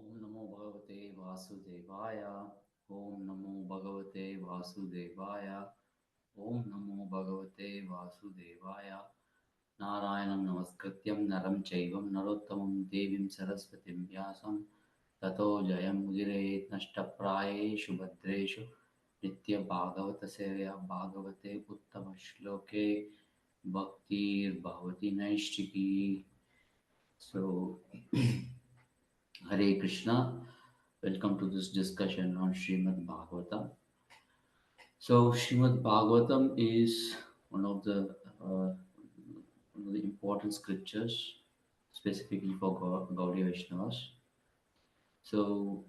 Om Namo Bhagavate Vasudevaya. Om Namo Bhagavate Vasudevaya. Om Namo Bhagavate Vasudevaya. Narayanam Namaskrityam Naram Chaivam Narottamam Devim Saraswatim Vyasam Tato Jayam Mudire Nashtaprayeshu Bhadreshu Nitya Bhagavata Sevya Bhagavate Uttama Shloke Bhaktir Bhavati Naishtiki. So, Hare Krishna. Welcome to this discussion on Srimad Bhagavatam. So, Srimad Bhagavatam is one of the important scriptures, specifically for Gaudiya Vaishnavas. So,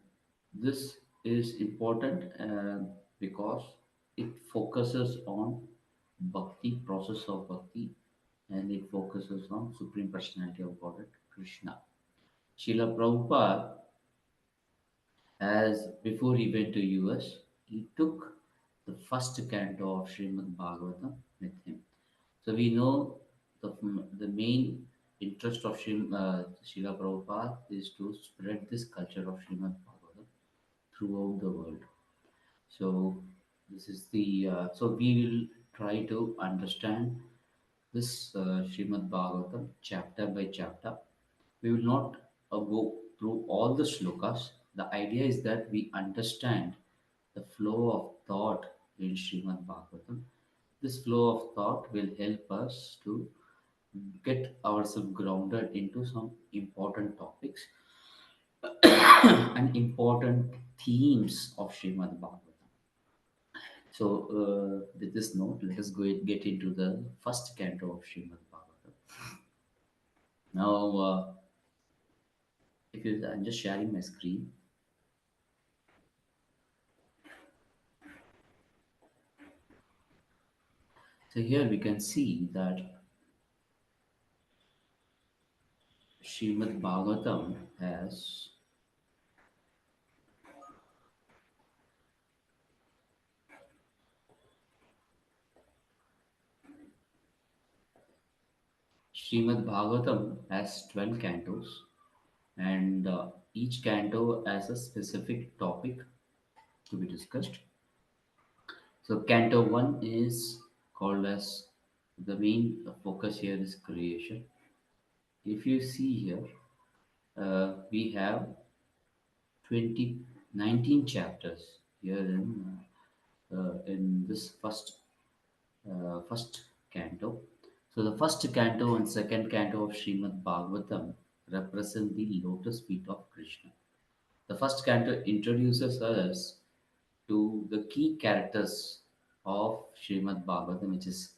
this is important because it focuses on bhakti, process of bhakti, and it focuses on Supreme Personality of Godhead, Krishna. Srila Prabhupada, as before he went to US, he took the first canto of Srimad Bhagavatam with him. So we know the main interest of Srila Prabhupada is to spread this culture of Srimad Bhagavatam throughout the world. So this is the so we will try to understand this Srimad Bhagavatam chapter by chapter. We will not go through all the slokas. The idea is that we understand the flow of thought in Srimad Bhagavatam. This flow of thought will help us to get ourselves grounded into some important topics and important themes of Srimad Bhagavatam. So, with this note, let us go and get into the first canto of Srimad Bhagavatam. Now, if you, I'm just sharing my screen. So here we can see that Srimad Bhagavatam has Srimad Bhagavatam has 12 cantos, and each canto has a specific topic to be discussed. So, Canto 1 is called as the main focus here is creation. If you see here, we have 20 19 chapters here in this first canto. So, the first canto and second canto of Srimad Bhagavatam represent the lotus feet of Krishna. The first canto introduces us to the key characters of Srimad Bhagavatam, which is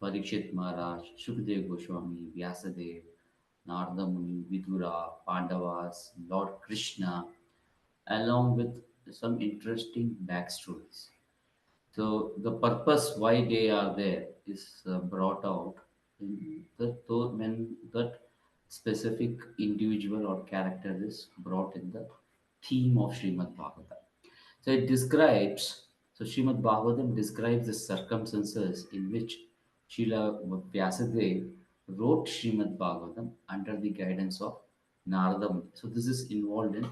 Parikshit Maharaj, Shukdev Goswami, Vyasadev, Narada Muni, Vidura, Pandavas, Lord Krishna, along with some interesting backstories. So the purpose why they are there is brought out in when that specific individual or character is brought in the theme of Srimad Bhagavatam. So it describes, so Srimad Bhagavatam describes the circumstances in which Srila Vyasadeva wrote Srimad Bhagavatam under the guidance of Narada Muni. So this is involved in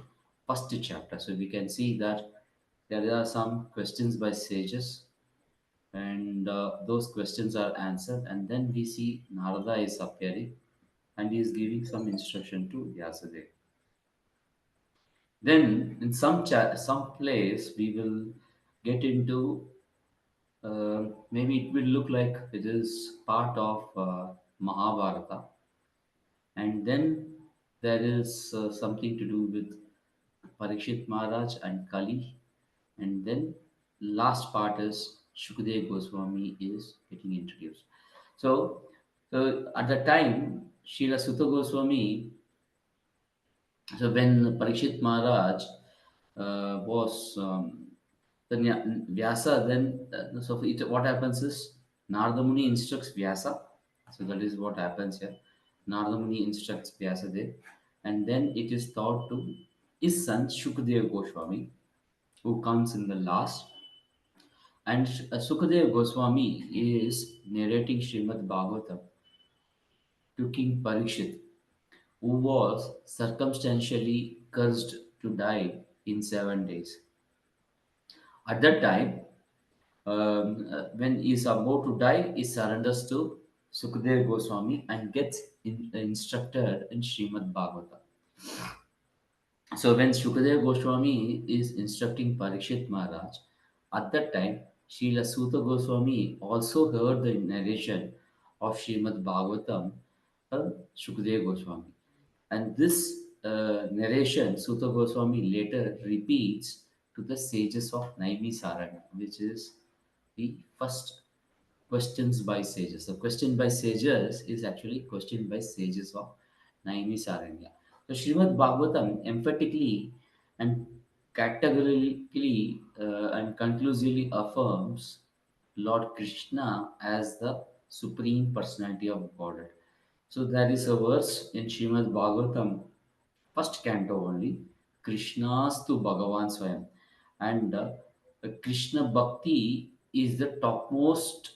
first chapter. So we can see that there are some questions by sages, and those questions are answered, and then we see Narada is appearing and he is giving some instruction to Vyasadeva. Then in some place we will get into maybe it will look like it is part of Mahabharata, and then there is something to do with Parikshit Maharaj and Kali, and then last part is Shukdev Goswami is getting introduced. So, so at the time, Srila Sutta Goswami, so when Parikshit Maharaj was then Vyasa, then so what happens is Narada Muni instructs Vyasa. So that is what happens here. Narada Muni instructs Vyasadeva, and then it is taught to his son Shukadeva Goswami, who comes in the last. And Sukadeva Goswami is narrating Srimad Bhagavatam to King Parikshit, who was circumstantially cursed to die in 7 days. At that time, when he is about to die, he surrenders to Sukadeva Goswami and gets instructed in Srimad Bhagavatam. So when Shukadeva Goswami is instructing Parikshit Maharaj, at that time, Srila Suta Goswami also heard the narration of Srimad Bhagavatam from Shukadeva Goswami. And this narration, Suta Goswami later repeats to the sages of Naimi Sarana, which is the first questions by sages. So question by sages is actually question by sages of Naimi Saranya. So Srimad Bhagavatam emphatically and categorically and conclusively affirms Lord Krishna as the supreme personality of Godhead. So there is a verse in Srimad Bhagavatam, first canto only, Krishnastu Bhagavan Swayam. And Krishna Bhakti is the topmost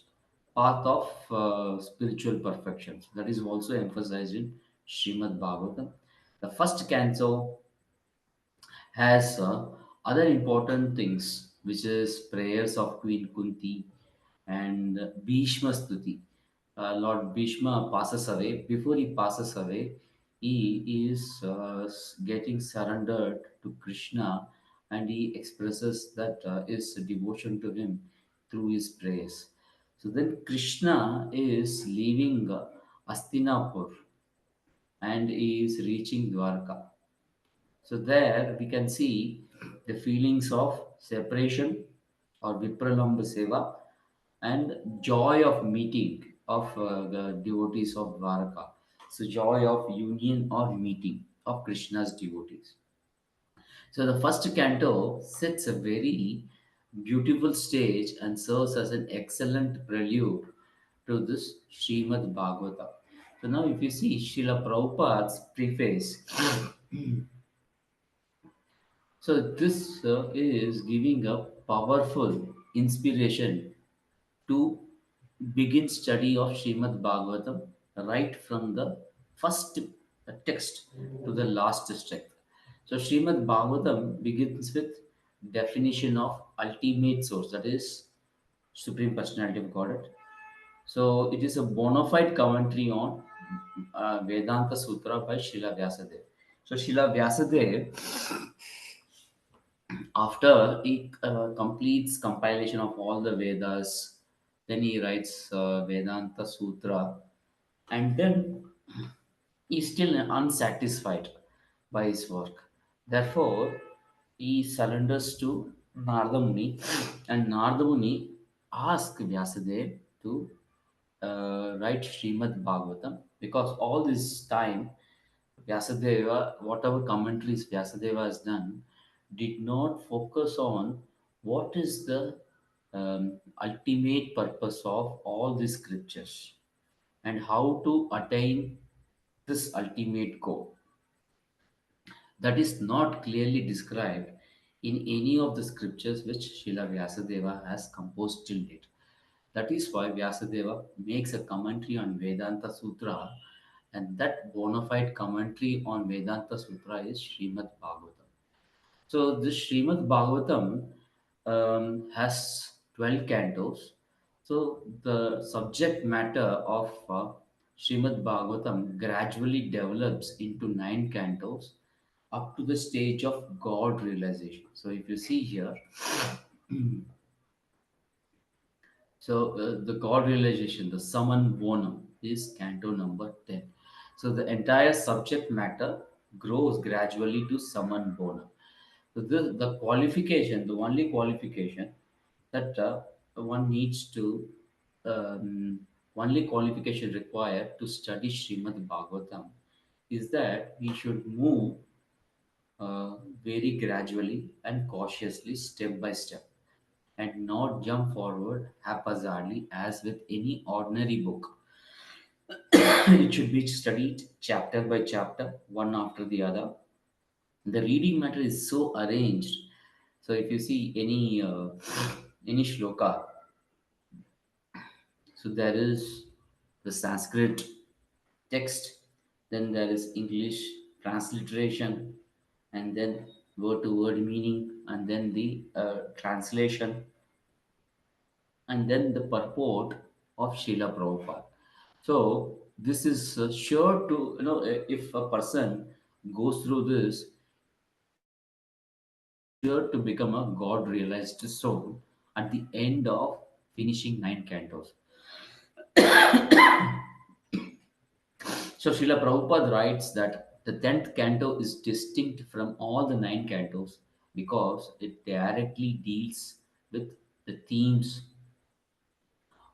path of spiritual perfection. So that is also emphasized in Srimad Bhagavatam. The first canto has other important things, which is prayers of Queen Kunti and Bhishma Stuti. Lord Bhishma passes away. Before he passes away, he is getting surrendered to Krishna, and he expresses that his devotion to him through his prayers. So then Krishna is leaving Astinapur and he is reaching Dwarka. So there we can see the feelings of separation or Vipralamba Seva and joy of meeting of the devotees of Dwarka. So joy of union or meeting of Krishna's devotees. So the first canto sets a very beautiful stage and serves as an excellent prelude to this Srimad Bhagavatam. So now if you see Srila Prabhupada's preface, so this is giving a powerful inspiration to begin study of Srimad Bhagavatam right from the first text to the last text. So Srimad Bhagavatam begins with definition of ultimate source, that is Supreme Personality of Godhead. So it is a bona fide commentary on Vedanta Sutra by Srila Vyasadeva. So Srila Vyasadeva, after he completes compilation of all the Vedas, then he writes Vedanta Sutra, and then he's still unsatisfied by his work. Therefore, he surrenders to Narada Muni, and Narada Muni asks Vyasadeva to write Srimad Bhagavatam, because all this time Vyasadeva, whatever commentaries Vyasadeva has done, did not focus on what is the ultimate purpose of all these scriptures and how to attain this ultimate goal. That is not clearly described in any of the scriptures which Srila Vyasadeva has composed till date. That is why Vyasadeva makes a commentary on Vedanta Sutra, and that bona fide commentary on Vedanta Sutra is Srimad Bhagavatam. So this Srimad Bhagavatam has 12 cantos. So the subject matter of Srimad Bhagavatam gradually develops into 9 cantos up to the stage of God realization. So if you see here, so the God realization, the summon bonum, is canto number 10. So the entire subject matter grows gradually to summon bonum. So the qualification, the only qualification that one needs to, only qualification required to study Srimad Bhagavatam is that we should move uh, very gradually and cautiously, step by step, and not jump forward haphazardly as with any ordinary book. It should be studied chapter by chapter, one after the other. The reading matter is so arranged. So if you see any shloka, so there is the Sanskrit text, then there is English transliteration, and then word to word meaning, and then the translation, and then the purport of Srila Prabhupada. So this is sure to, if a person goes through this, sure to become a God realized soul at the end of finishing nine cantos. So Srila Prabhupada writes that the 10th canto is distinct from all the nine cantos because it directly deals with the themes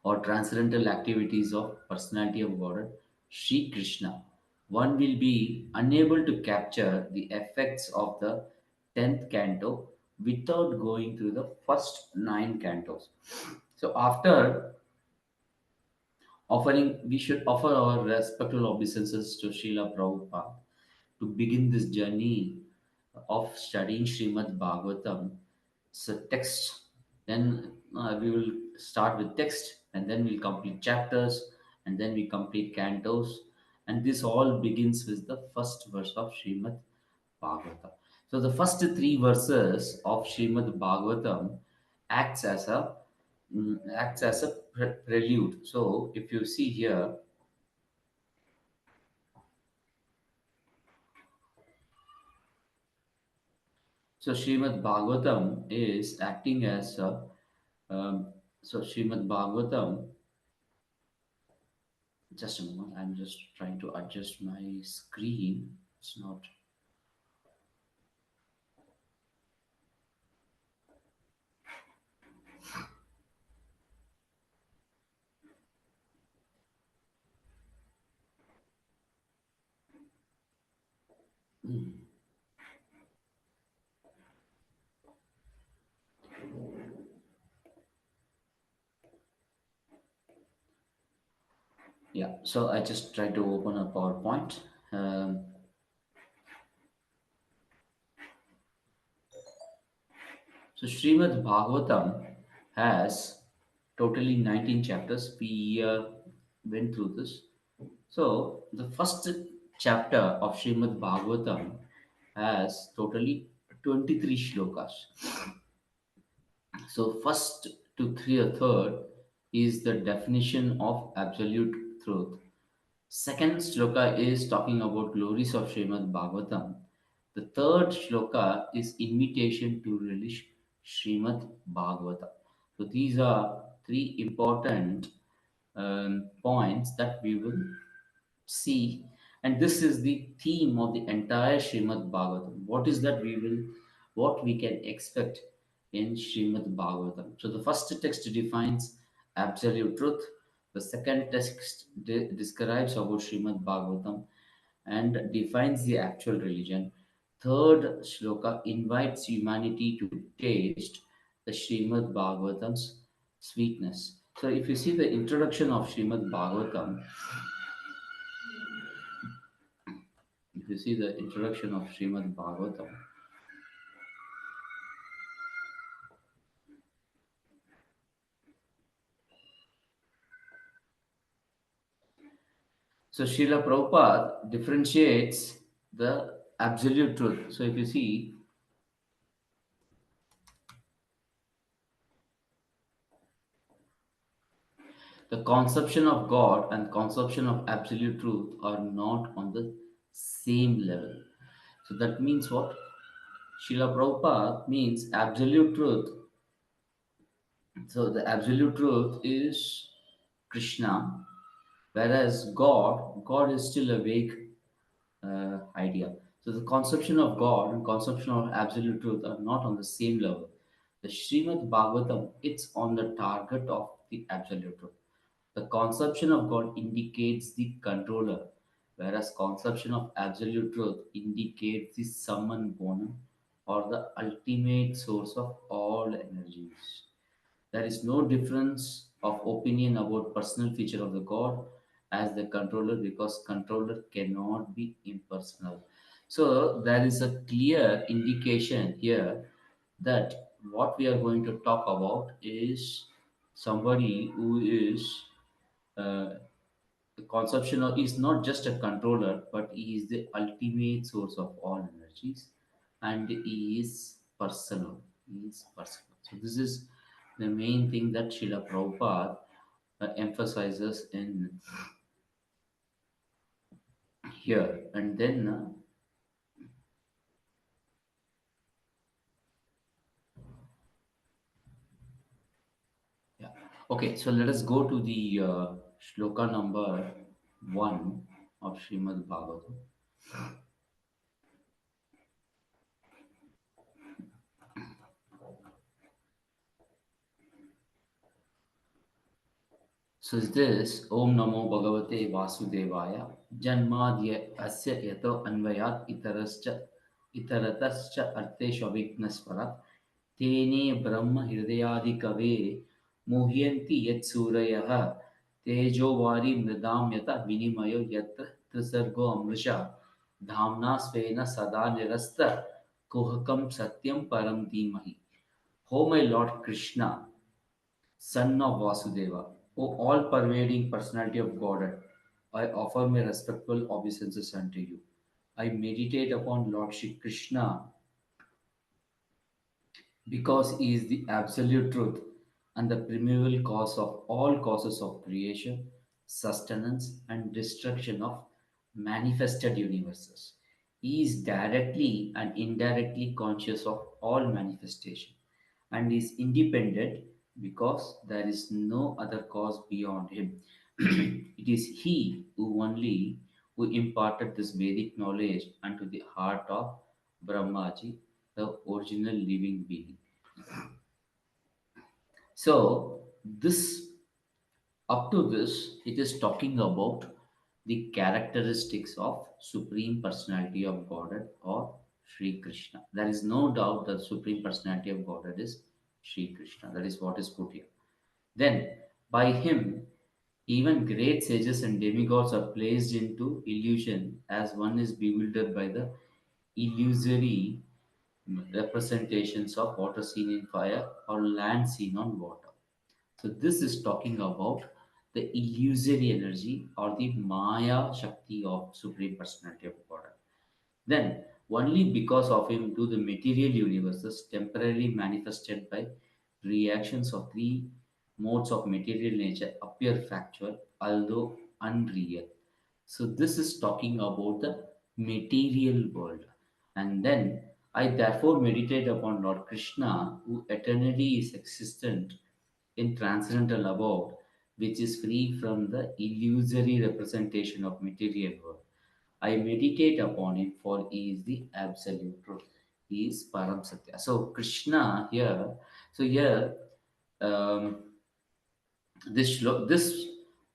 or transcendental activities of personality of God, Sri Krishna. One will be unable to capture the effects of the 10th canto without going through the first nine cantos. So after offering, we should offer our respectful obeisances to Srila Prabhupada to begin this journey of studying Srimad Bhagavatam. So text, then we will start with text, and then we'll complete chapters, and then we complete cantos, and this all begins with the first verse of Srimad Bhagavatam. So the first three verses of Srimad Bhagavatam acts as a prelude. So if you see here, so Srimad Bhagavatam is acting as a Srimad Bhagavatam. Just a moment, I'm just trying to adjust my screen. It's not. Yeah, so I just tried to open a PowerPoint. Um, so Srimad Bhagavatam has totally 19 chapters. We went through this. So the first chapter of Srimad Bhagavatam has totally 23 shlokas. So first to three or third is the definition of absolute truth. Second shloka is talking about glories of Srimad Bhagavatam. The third shloka is invitation to relish Srimad Bhagavatam. So these are three important points that we will see, and this is the theme of the entire Srimad Bhagavatam. What is that what we can expect in Srimad Bhagavatam? So the first text defines absolute truth. The second text describes about Srimad Bhagavatam and defines the actual religion. Third shloka invites humanity to taste the Srimad Bhagavatam's sweetness. So if you see the introduction of Srimad Bhagavatam, if you see the introduction of Srimad Bhagavatam, so Srila Prabhupada differentiates the absolute truth. So if you see, the conception of God and conception of absolute truth are not on the same level. So that means what? Srila Prabhupada means absolute truth. So the absolute truth is Krishna, whereas God is still a vague idea. So the conception of God and conception of absolute truth are not on the same level. The Srimad Bhagavatam, it's on the target of the absolute truth. The conception of God indicates the controller, whereas conception of absolute truth indicates the summum bonum or the ultimate source of all energies. There is no difference of opinion about personal feature of the God as the controller because controller cannot be impersonal. So there is a clear indication here that what we are going to talk about is somebody who is uh, the conception of is not just a controller, but he is the ultimate source of all energies. and he is personal. He is personal. So this is the main thing that Srila Prabhupada emphasizes in here. And then, yeah. Okay, so let us go to the shloka number 1 of Srimad Bhagavatam. So is this Om Namo Bhagavate Vasudevaya Janmadya Asya Yato Anvayat Itaratascha Arteshu Avignaspara Tene Brahma Hridayadi Kave Muhyanti Yat Surayah Tejovari Mridam Yata Vinimayo Yatra Trisargo Amrisha Dhamna Svena Sada Nirasta Kuhakam Satyam Param Dhimahi. O my Lord Krishna, Son of Vasudeva, O all-pervading personality of Godhead, I offer my respectful obeisances unto you. I meditate upon Lord Shri Krishna because he is the absolute truth and the primeval cause of all causes of creation, sustenance, and destruction of manifested universes. He is directly and indirectly conscious of all manifestation and is independent because there is no other cause beyond him. It is he who only who imparted this Vedic knowledge unto the heart of Brahmaji, the original living being. So this up to this, it is talking about the characteristics of Supreme Personality of Godhead or Sri Krishna. There is no doubt that Supreme Personality of Godhead is Sri Krishna. That is what is put here. Then, by him, even great sages and demigods are placed into illusion as one is bewildered by the illusory representations of water seen in fire or land seen on water. So this is talking about the illusory energy or the Maya Shakti of Supreme Personality of God. Then only because of him do the material universes temporarily manifested by reactions of three modes of material nature appear factual, although unreal. So this is talking about the material world. And then I therefore meditate upon Lord Krishna, who eternally is existent in transcendental abode, which is free from the illusory representation of material world. I meditate upon him, for he is the absolute truth. He is Param Satya. So Krishna here, so here, um, this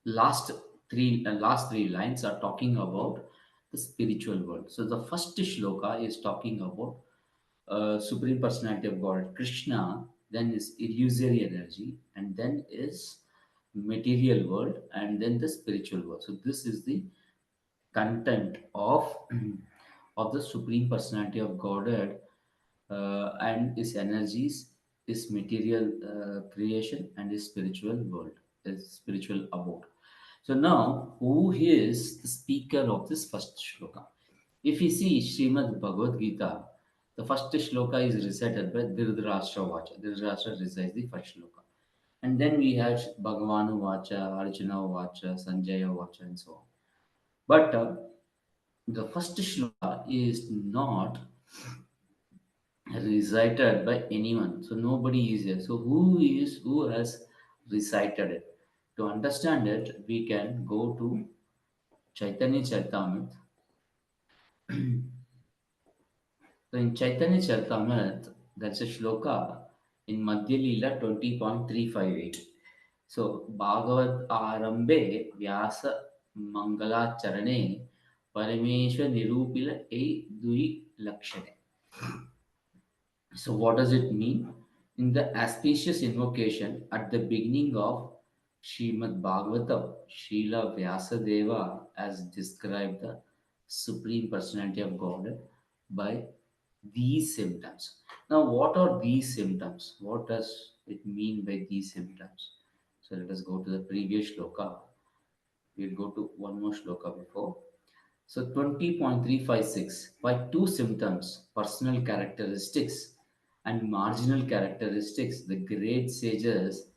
last three lines are talking about the spiritual world. So the first shloka is talking about Supreme Personality of God, Krishna, then is illusory energy, and then is material world, and then the spiritual world. So this is the content of of the Supreme Personality of Godhead and his energies, his material creation, and his spiritual world, his spiritual abode. So now, who is the speaker of this first shloka? If you see Srimad Bhagavad Gita, the first shloka is recited by Dhritarashtra Vacha. Dhritarashtra recites the first shloka. And then we have Bhagavanu Vacha, Arjuna Vacha, Sanjaya Vacha, and so on. But the first shloka is not recited by anyone. So nobody is there. So who has recited it? To understand it, we can go to Chaitanya Charitamrita. So in Chaitanya Charitamrita, there's a shloka in Madhya Leela 20.358. So Bhagavad Arambe Vyasa Mangalacharane Parameshwar Nirupila E Dui Lakshane. So, what does it mean? In the auspicious invocation at the beginning of Srimad Bhagavatam, Srila Vyasadeva has described the Supreme Personality of God by these symptoms. Now, what are these symptoms? What does it mean by these symptoms? So, let us go to the previous shloka. We'll go to one more shloka before. So 20.356 by two symptoms, personal characteristics and marginal characteristics, the great sages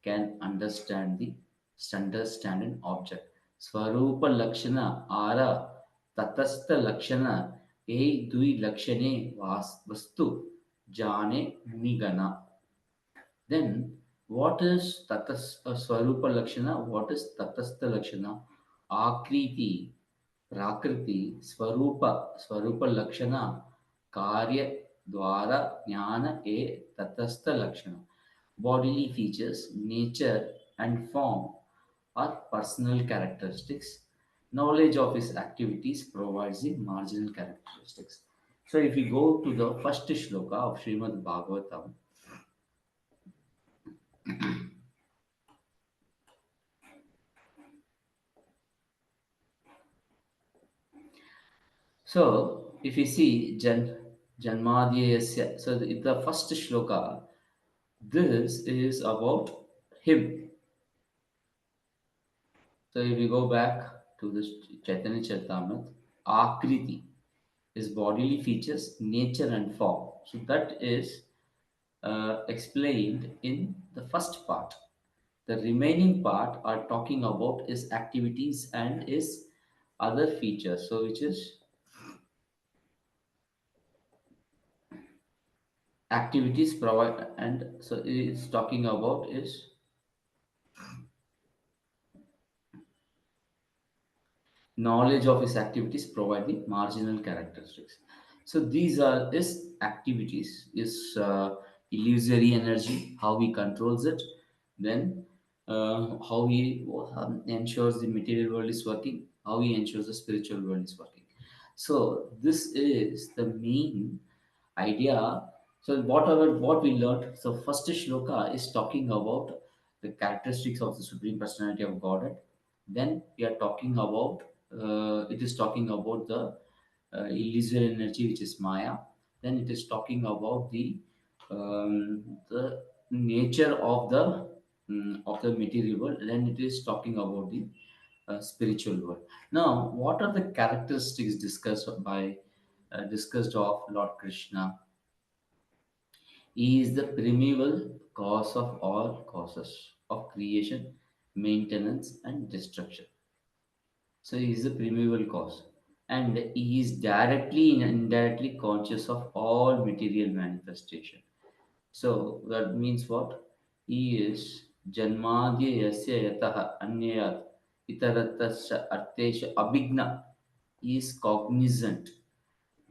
can understand an object. Swarupa Lakshana Ara Tatastha Lakshana E Dui Lakshane Vastu Jane Nigana. Then, what is Swarupa Lakshana? What is Tatastha Lakshana? Akriti, Prakriti, Swarupa Lakshana, Karya, Dwara, Jnana, Tatastha Lakshana. Bodily features, nature, and form are personal characteristics. Knowledge of his activities provides the marginal characteristics. So, if we go to the first shloka of Srimad Bhagavatam, so, if you see Janmadhyasya, so the first shloka, this is about him. So, if you go back to this Chaitanya Charitamrita, Akriti is bodily features, nature, and form. So, that is explained in the first part. The remaining part are talking about his activities and his other features. So, which is activities provide, and so it's talking about is knowledge of his activities provide the marginal characteristics. So these are his activities, his illusory energy, how he controls it, then how he ensures the material world is working, how he ensures the spiritual world is working. So this is the main idea. So whatever what we learned, so first shloka is talking about the characteristics of the Supreme Personality of Godhead. Then we are talking about it is talking about the illusory energy which is Maya. Then it is talking about the nature of the material world. Then it is talking about the spiritual world. Now, what are the characteristics discussed of Lord Krishna? He is the primeval cause of all causes of creation, maintenance, and destruction. So he is the primeval cause. And he is directly and indirectly conscious of all material manifestation. So that means what? He is Janmadya Yasya Yataha Anyayat Itaratasya Artesha Abhigna. He is cognizant.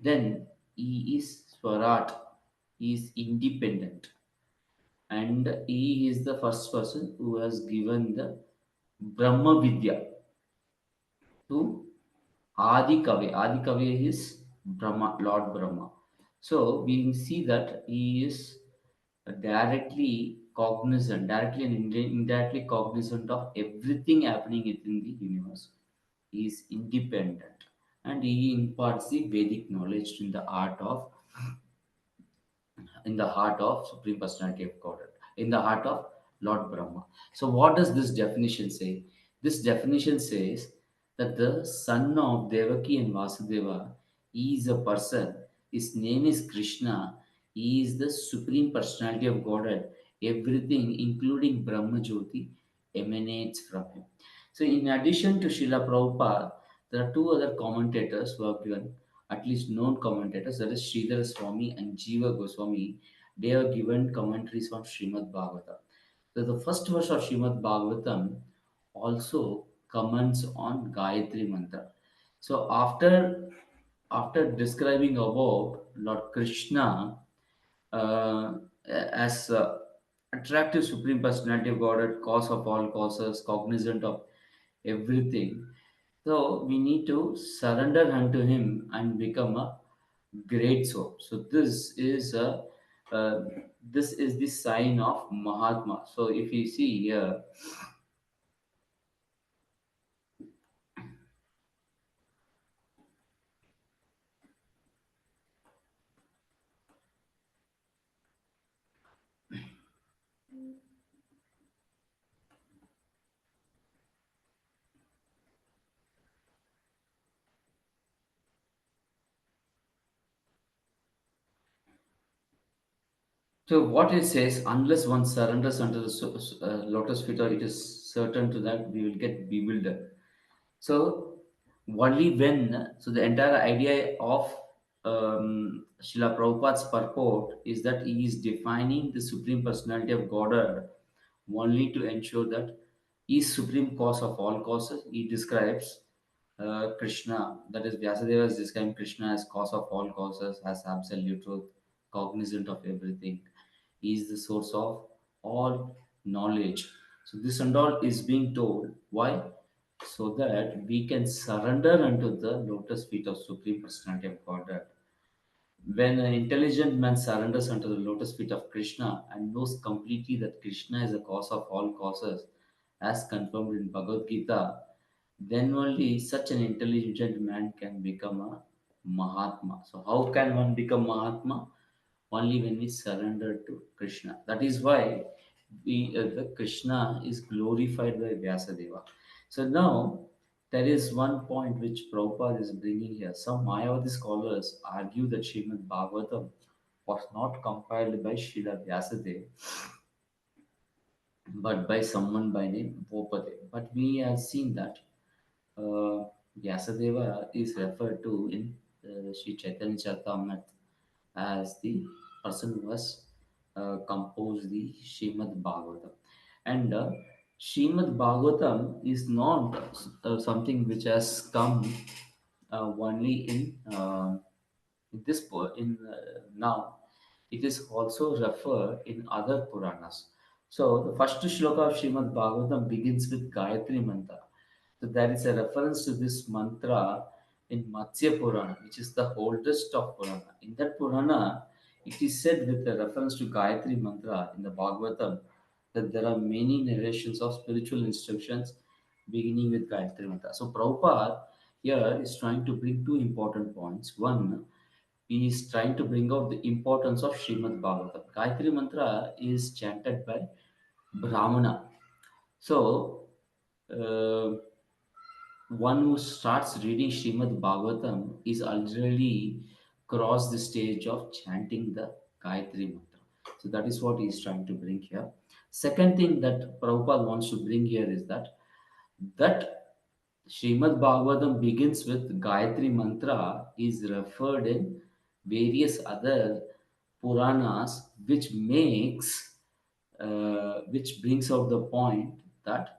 Then he is Swarat. He is independent. And he is the first person who has given the Brahma Vidya to Adi Kavi. Adi Kavi is Brahma, Lord Brahma. So we see that he is directly and indirectly cognizant of everything happening within the universe. He is independent and he imparts the Vedic knowledge in the heart of Supreme Personality of Godhead, in the heart of Lord Brahma. So, what does this definition say? This definition says that the son of Devaki and Vasudeva is a person. His name is Krishna. He is the Supreme Personality of Godhead. Everything, including Brahma Jyoti, emanates from him. So, in addition to Srila Prabhupada, there are two other commentators who have given, at least known commentators, that is Sridhar Swami and Jiva Goswami. They have given commentaries on Srimad Bhagavatam. So the first verse of Srimad Bhagavatam also comments on Gayatri Mantra. So after describing about Lord Krishna as attractive Supreme Personality of Godhead, cause of all causes, cognizant of everything, so we need to surrender unto Him and become a great soul. So uh, this is the sign of Mahatma. So if you see here, So what it says, unless one surrenders under the lotus feet, or it is certain to that we will get bewildered. So only when, so the entire idea of Srila Prabhupada's purport is that he is defining the Supreme Personality of Godhead only to ensure that he is supreme cause of all causes. He describes Krishna, that is Vyasadeva is describing Krishna as cause of all causes, as absolute truth, cognizant of everything. He is the source of all knowledge. So this and all is being told. Why? So that we can surrender unto the lotus feet of Supreme Personality of Godhead. When an intelligent man surrenders unto the lotus feet of Krishna and knows completely that Krishna is the cause of all causes, as confirmed in Bhagavad Gita, then only such an intelligent man can become a Mahatma. So, how can one become Mahatma? Only when we surrender to Krishna. That is why the Krishna is glorified by Vyasadeva. So now there is one point which Prabhupada is bringing here. Some Mayavadi scholars argue that Srimad Bhagavatam was not compiled by Srila Vyasadeva but by someone by name Vopade. But we have seen that uh, Vyasadeva is referred to in Sri Chaitanya Charitamrita as the person who has composed the Srimad Bhagavatam. And Srimad Bhagavatam is not something which has come only in this in now. It is also referred in other Puranas. So the first shloka of Srimad Bhagavatam begins with Gayatri Mantra. So there is a reference to this mantra in Matsya Purana, which is the oldest of Purana. In that Purana, it is said with a reference to Gayatri Mantra in the Bhagavatam that there are many narrations of spiritual instructions beginning with Gayatri Mantra. So Prabhupada here is trying to bring two important points. One, he is trying to bring out the importance of Srimad Bhagavatam. Gayatri Mantra is chanted by Brahmana. So, uh, one who starts reading Srimad Bhagavatam is already crossed the stage of chanting the Gayatri Mantra. So that is what he is trying to bring here. Second thing that Prabhupada wants to bring here is that Srimad Bhagavatam begins with Gayatri Mantra is referred in various other Puranas, which brings out the point that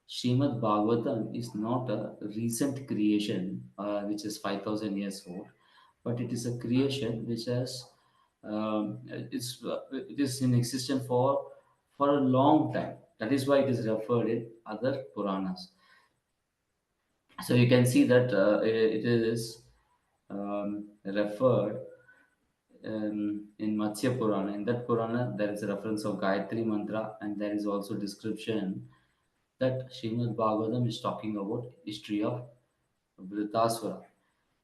Srimad Bhagavatam is not a recent creation, which is 5,000 years old, but it is a creation which it is in existence for a long time. That is why it is referred in other Puranas. So you can see that it is referred in Matsya Purana. In that Purana, there is a reference of Gayatri Mantra, and there is also description that Srimad Bhagavatam is talking about history of Vritasura.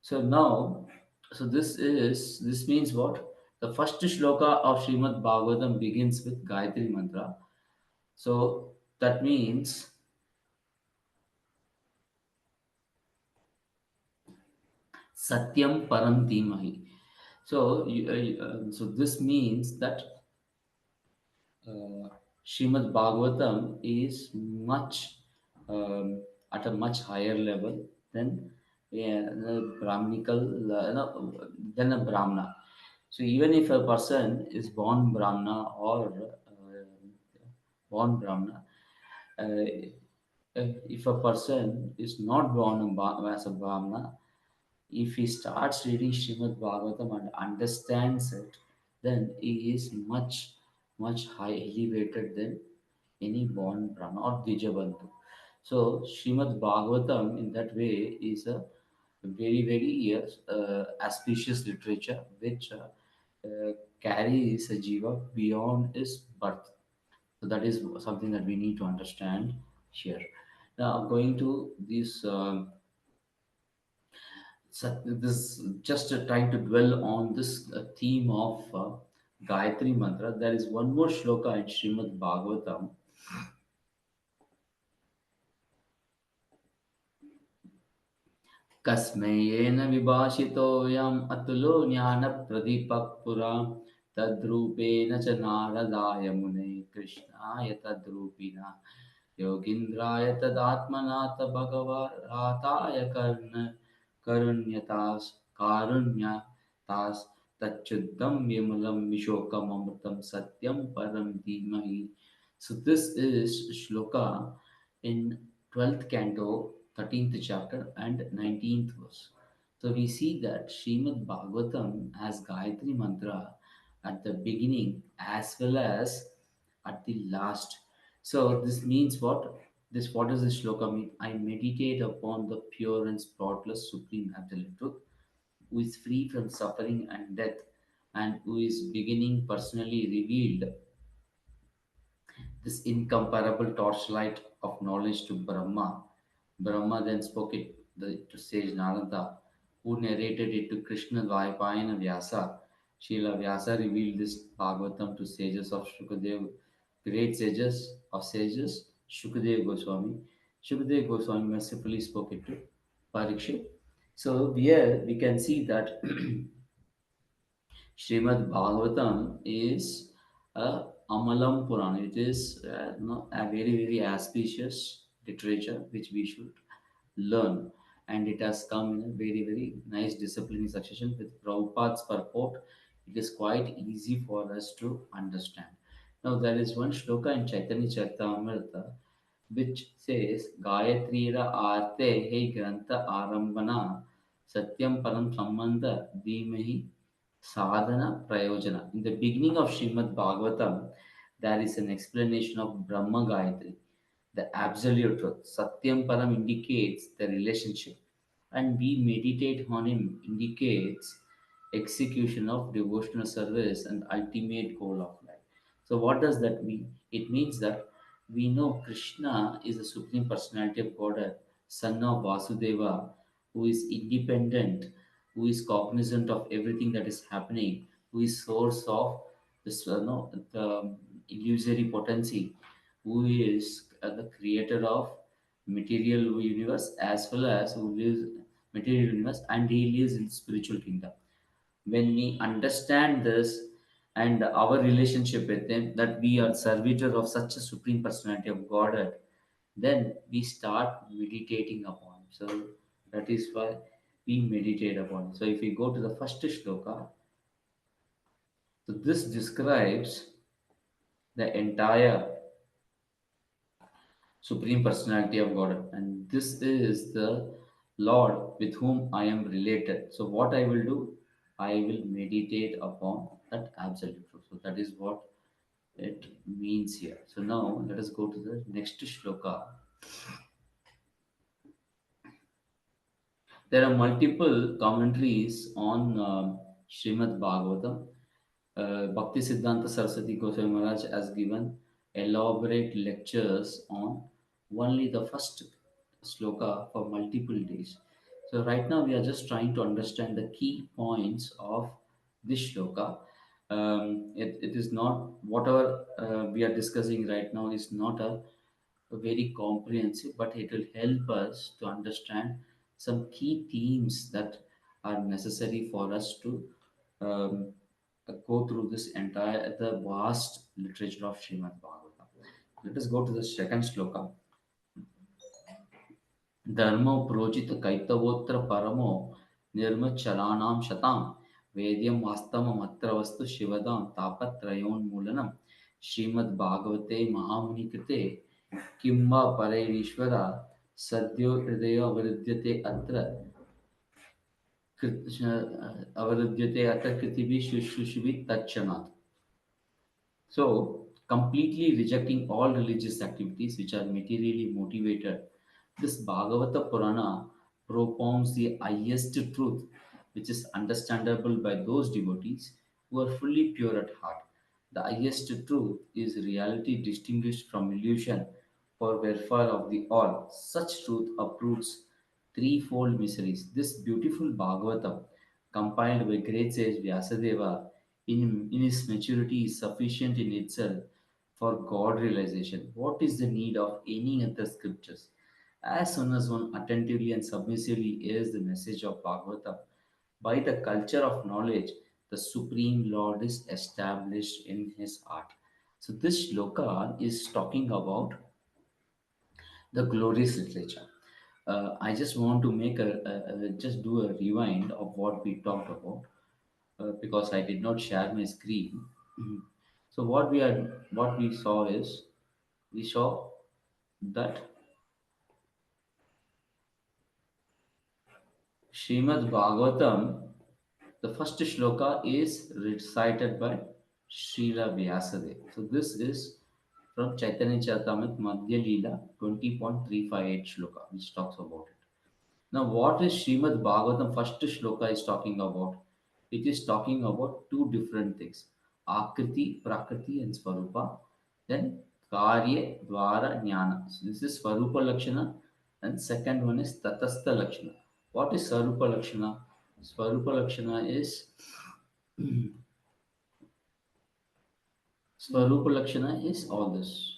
So now, so this means what? The first shloka of Srimad Bhagavatam begins with Gayatri Mantra. So that means Satyam Param Dhimahi. So, so this means that uh, Srimad Bhagavatam is much at a much higher level than the Brahminical, than a Brahmana. So even if a person is born Brahmana or born Brahmana, if a person is not born as a Brahmana, if he starts reading Srimad Bhagavatam and understands it, then he is much, much high elevated than any born Brahma or Dvijabantu. So Srimad Bhagavatam in that way is a very, very auspicious literature which carries a jiva beyond his birth. So that is something that we need to understand here. Now, going to this. So this just trying to dwell on this theme of Gayatri Mantra. There is one more shloka in Srimad Bhagavatam. Kasmai yena vibhashitoyam atulo jnana pradipakpura तद्रूपेण च नारदाय मुने कृष्णाय तद्रूपिणा योगीन्द्राय तदात्मनाथ भगवताय करुण्यतास् कारुण्यतास् तच्चुद्धं विमलं विशोकममृतं सत्यं परं धीमहि. So this is shloka in 12th canto, 13th chapter and 19th verse. So we see that Srimad Bhagavatam has Gayatri mantra at the beginning as well as at the last. So this means what? This what does this shloka mean? I meditate upon the pure and spotless supreme absolute truth, who is free from suffering and death, and who is beginning personally revealed this incomparable torchlight of knowledge to Brahma. Brahma then spoke it to sage Narada, who narrated it to Krishna Dvaipayana Vyasa. Srila Vyasa revealed this Bhagavatam to sages of Shukadev, great sages, Shukadev Goswami. Shukadev Goswami mercifully spoke it to Parikshit. So here we can see that Srimad Bhagavatam is a Amalam Purana. It is a very, very auspicious literature which we should learn. And it has come in a very, very nice discipline succession with Prabhupada's purport. It is quite easy for us to understand. Now, there is one shloka in Chaitanya Charitamrita which says, Gayatrira Arte He Grantha Arambana Satyam Param Sambandha Dhimahi Sadhana Prayojana. In the beginning of Srimad Bhagavatam, there is an explanation of Brahma Gayatri, the absolute truth. Satyam Param indicates the relationship, and we meditate on him indicates execution of devotional service and ultimate goal of life. So, what does that mean? It means that we know Krishna is the supreme personality of Godhead, son of Vasudeva, who is independent, who is cognizant of everything that is happening, who is source of this, the illusory potency, who is the creator of material universe as well as who lives material universe and he lives in spiritual kingdom. When we understand this and our relationship with him, that we are servitor of such a supreme personality of Godhead, then we start meditating upon. So that is why we meditate upon. So if we go to the first shloka, so this describes the entire supreme personality of God, and this is the Lord with whom I am related. So what I will do, I will meditate upon that absolute truth. So that is what it means here. So now let us go to the next shloka. There are multiple commentaries on Srimad Bhagavatam. Bhakti Siddhanta Saraswati Goswami Maharaj has given elaborate lectures on only the first sloka for multiple days. So right now we are just trying to understand the key points of this shloka. It is not whatever we are discussing right now is not a very comprehensive, but it will help us to understand some key themes that are necessary for us to um, go through this entire the vast literature of Srimad Bhagavatam. Let us go to the second sloka. Dharma projita kaitavotra paramo nirmacharaणां शतां वेद्यं वास्तवमत्र वस्तु शिवदां तापत्रयोन्मूलनम् श्रीमद्भागवते महामुनिकृते किं वा परैरीश्वर सद्यो हृदय अवरुध्यते अत्र अवरुध्यते अत्र कृतिभिः शुश्रूषिभिः तत्क्षणात्. So, completely rejecting all religious activities which are materially motivated, this Bhagavata Purana propounds the highest truth which is understandable by those devotees who are fully pure at heart. The highest truth is reality distinguished from illusion for welfare of the all. Such truth uproots threefold miseries. This beautiful Bhagavatam, compiled by great sage Vyasadeva, in his maturity is sufficient in itself for God realization. What is the need of any other scriptures? As soon as one attentively and submissively hears the message of Bhagavatam, by the culture of knowledge, the Supreme Lord is established in his heart. So this shloka is talking about the glorious literature. I just want to make just do a rewind of what we talked about because I did not share my screen. Mhm. So what we saw is we saw that Srimad Bhagavatam, the first shloka is recited by Srila Vyasadeva. So this is from Chaitanya Charitamrita Madhya Leela 20.358 shloka, which talks about it. Now, what is Srimad Bhagavatam first shloka is talking about? It is talking about two different things: Akriti, Prakriti, and Swarupa. Then Karya, Dvara, Jnana. So this is Swarupa Lakshana, and second one is Tatastha Lakshana. What is Swarupa Lakshana? Swarupa Lakshana is Swarupa Lakshana is all this.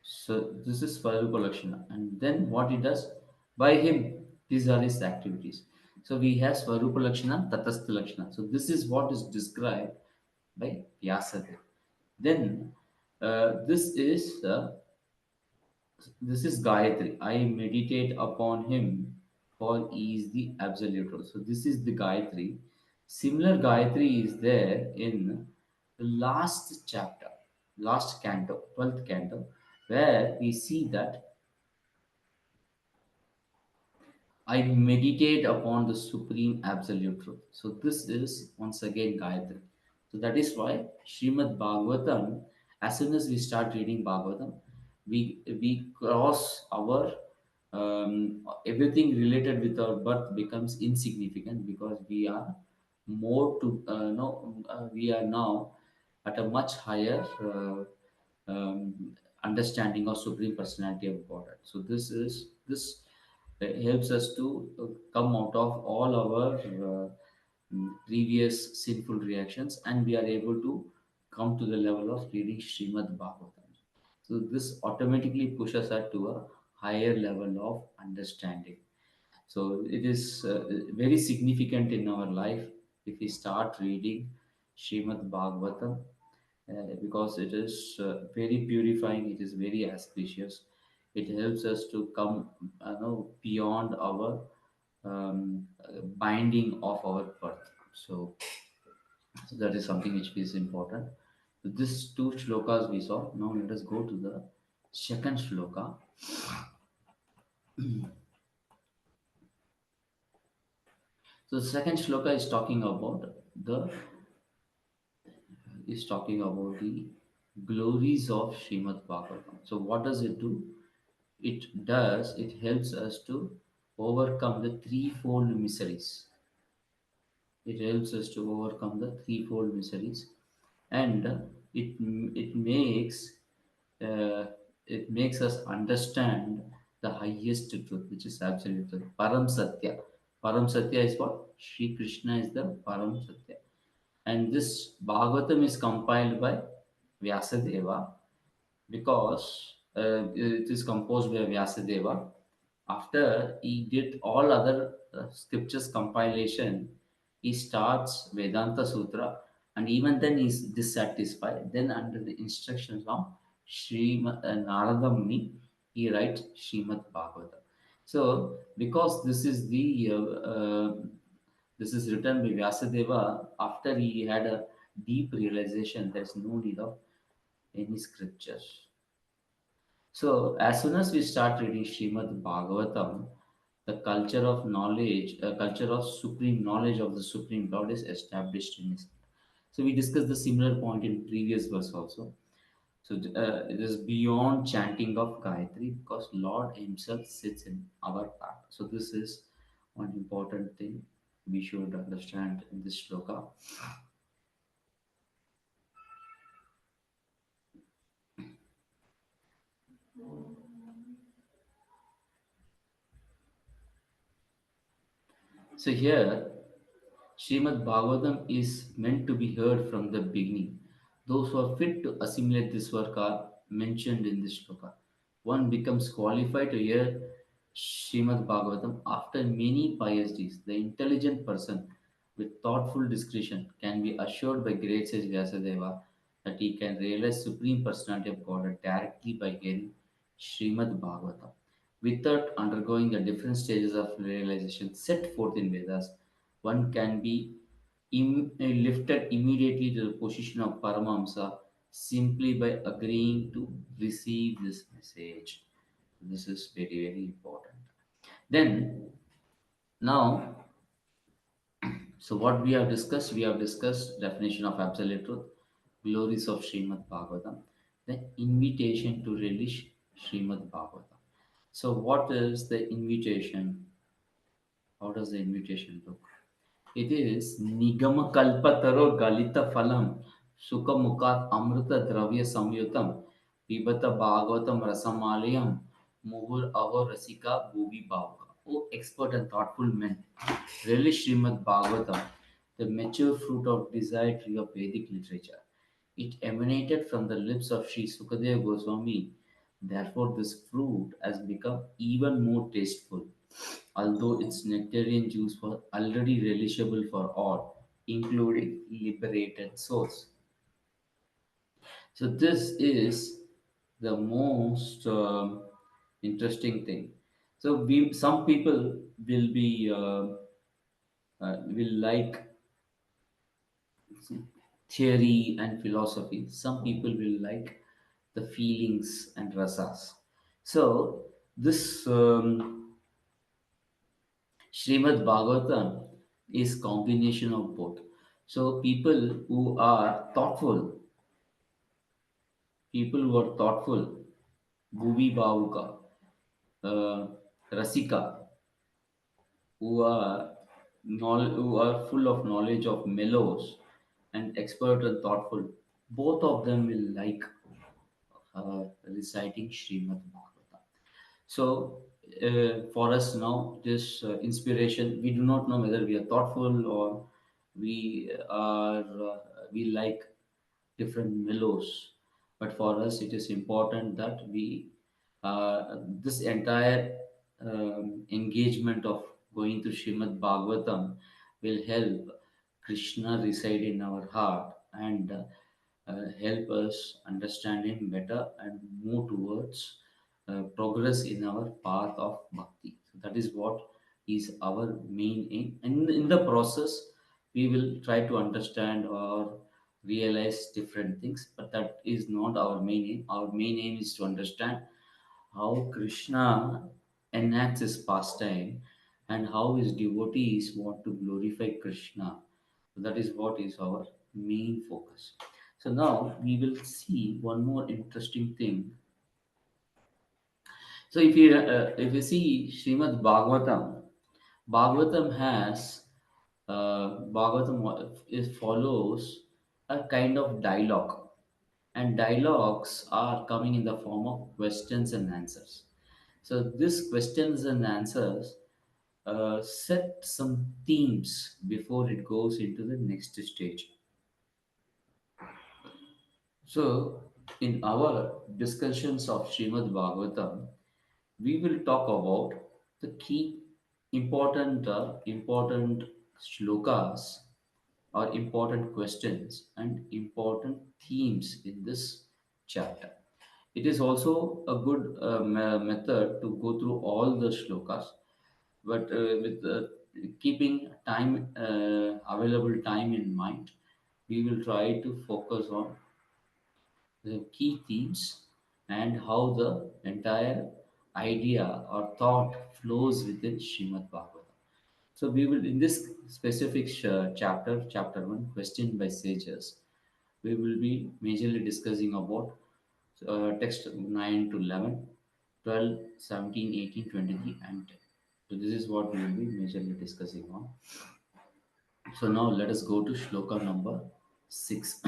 So this is Swarupa Lakshana. And then what he does? By him, these are his activities. So we have Swarupa Lakshana, Tatastha Lakshana. So this is what is described by Vyasadeva. Then this is Gayatri. I meditate upon him, for he is the absolute truth. So this is the Gayatri. Similar Gayatri is there in the last chapter, last canto, 12th canto, where we see that I meditate upon the supreme absolute truth. So this is once again Gayatri. So that is why Srimad Bhagavatam, as soon as we start reading Bhagavatam, we cross our everything related with our birth becomes insignificant because we are more to no we are now at a much higher um, understanding of supreme personality of God. So this helps us to come out of all our previous sinful reactions, and we are able to come to the level of reading Srimad Bhagavatam. So this automatically pushes us to a higher level of understanding. So it is very significant in our life if we start reading Srimad Bhagavatam because it is very purifying, it is very auspicious. It helps us to come beyond our binding of our birth. So that is something which is important. So these two shlokas we saw. Now let us go to the second shloka. So the second shloka is talking about the glories of Srimad Bhagavatam. So what does it do? It helps us to overcome the threefold miseries. It helps us to overcome the threefold miseries, and it makes uh, it makes us understand the highest truth, which is absolute truth, Param Satya. Param Satya is what? Sri Krishna is the Param Satya. And this Bhagavatam is compiled by Vyasadeva because it is composed by Vyasadeva. After he did all other scriptures compilation, he starts Vedanta Sutra, and even then he is dissatisfied. Then, under the instructions of Narada Muni, he writes Srimad Bhagavatam. So, because this is written by Vyasadeva after he had a deep realization, there is no need of any scriptures. So, as soon as we start reading Srimad Bhagavatam, the culture of knowledge, a culture of supreme knowledge of the Supreme Lord is established in us. So, we discussed the similar point in previous verse also. So, it is beyond chanting of Gayatri because Lord Himself sits in our heart. So, this is one important thing we should understand in this shloka. So, here Srimad Bhagavatam is meant to be heard from the beginning. Those who are fit to assimilate this work are mentioned in this shloka. One becomes qualified to hear Srimad Bhagavatam, after many pious deeds, the intelligent person with thoughtful discretion can be assured by great sage Vyasadeva that he can realize Supreme Personality of Godhead directly by hearing Srimad Bhagavatam. Without undergoing the different stages of realization set forth in Vedas, one can be lifted immediately to the position of Paramahamsa simply by agreeing to receive this message. This is very, very important. Then, now, so what we have discussed definition of absolute truth, glories of Srimad Bhagavatam, the invitation to relish Srimad Bhagavatam. So, what is the invitation? How does the invitation look? It is Nigama Kalpataro Galita Phalam Sukha Mukhat Amrita Dravya Samyutam Pibata Bhagavatam Rasamalayam Muhur Aho Rasika Bhuvi Bhavaka. O expert and thoughtful men, relish Srimad Bhagavatam, the mature fruit of desired tree of Vedic literature. It emanated from the lips of Sri Sukadeva Goswami. Therefore, this fruit has become even more tasteful, although its nectarian juice was already relishable for all, including liberated souls. So, this is the most interesting thing. So, some people will like theory and philosophy. Some people will like the feelings and rasas. So this Srimad Bhagavatam is combination of both. So people who are thoughtful, Bhuvi Bhavuka, uh, Rasika, who are full of knowledge of mellows and expert and thoughtful, both of them will like reciting Srimad Bhagavatam. So, for us now, this inspiration, we do not know whether we are thoughtful or we like different mellows. But for us, it is important that this entire engagement of going to Srimad Bhagavatam will help Krishna reside in our heart and help us understand Him better and move towards progress in our path of bhakti. So that is what is our main aim. And in the process, we will try to understand or realize different things, but that is not our main aim. Our main aim is to understand how Krishna enacts his pastime and how his devotees want to glorify Krishna. So that is what is our main focus. So now we will see one more interesting thing. So if you see Srimad Bhagavatam, Bhagavatam it follows a kind of dialogue, and dialogues are coming in the form of questions and answers. So these questions and answers set some themes before it goes into the next stage. So in our discussions of Srimad Bhagavatam, we will talk about the key important shlokas or important questions and important themes in this chapter. It is also a good method to go through all the shlokas, but with keeping time available time in mind, we will try to focus on the key themes and how the entire idea or thought flows within Srimad Bhagavatam. So we will in this specific chapter 1, question by sages, we will be majorly discussing about text 9 to 11, 12, 17, 18, 23, and 10. So this is what we will be majorly discussing on. So now let us go to shloka number 6.